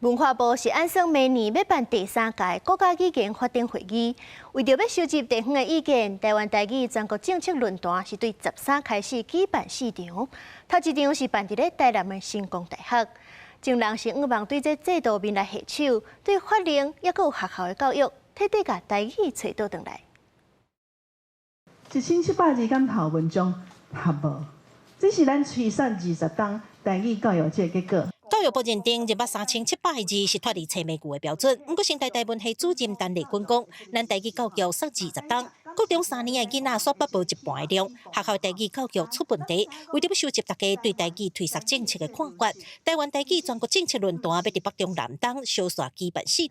文化部是按算明年要办第3届国家语言法定会议，为着要收集地方的意见，台湾台语全国政策论坛是对13开始举办4场，头一场是办伫咧台南的成功大学。众人是希望对这制度面来下手，对法令也有学校的教育，彻底把台语找倒转来。1700字敢头文章合无？这是咱推算20档台语教育这个结果。 教育部认定23700字是脱离册美句的标准。不过，新台文系主任陈丽君讲，咱台语教育设20档，高中3年的囡仔所不报一半的量，学校台语教育出问题。为了要收集大家对台语推测政策的看法，台湾台语全国政策论坛要伫北中南东小线举办4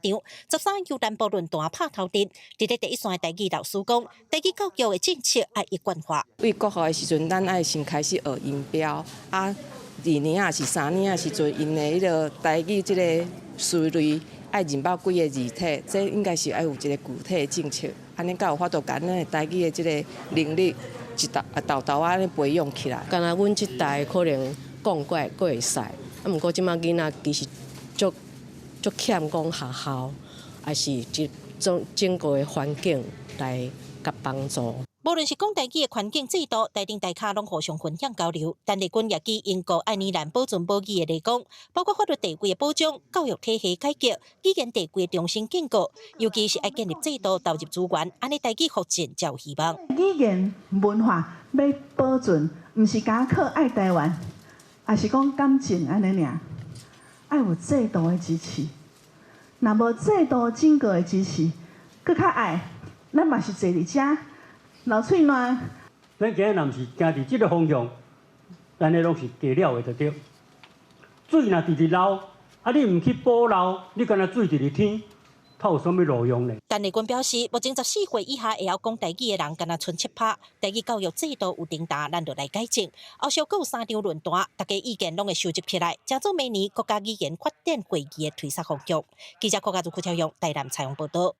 场。13由南部论坛拍头阵，伫咧第一线的台语老师讲，台语教育的政策要一贯化。为国校的时阵，咱爱先开始学音标啊。 2年啊是3年啊时阵，因的迄个台语即个思维爱认报几个字体，这应该是爱有一个具体的政策，安尼才有法度把咱的台语的即个能力道道安尼培养起来。敢若阮即代可能讲过会使，啊，毋过即摆囡仔其实足欠讲学校，还是一种整个的环境来甲帮助。 无论是讲台语的环境制度，台顶大咖拢互相分享交流。陈丽君也基英国爱尔兰保存保育的来讲，包括法律地位的保障、教育体系改革、语言地位的重新建构，尤其是爱建立制度、投入资源，安尼台语福建才有希望。语言文化要保存，毋是单靠爱台湾，也是讲感情安尼尔，爱有制度的支持。若无制度整个的支持，搁较爱，咱嘛是坐伫遮。 流喙暖，咱今日若毋是行伫即个方向，咱咧拢是加了的就对。水若直直流，啊你毋去保留，你敢若水直直天，它有啥物路用呢？陈丽君表示，目前14岁以下会晓讲台语的人，敢若剩7%。台语教育制度有重大，咱就来改正。后续阁有3场论坛，大家意见拢会收集起来，加做明年国家语言发展会议的推测方向。记者郭家祖、邱超勇台南采访报道。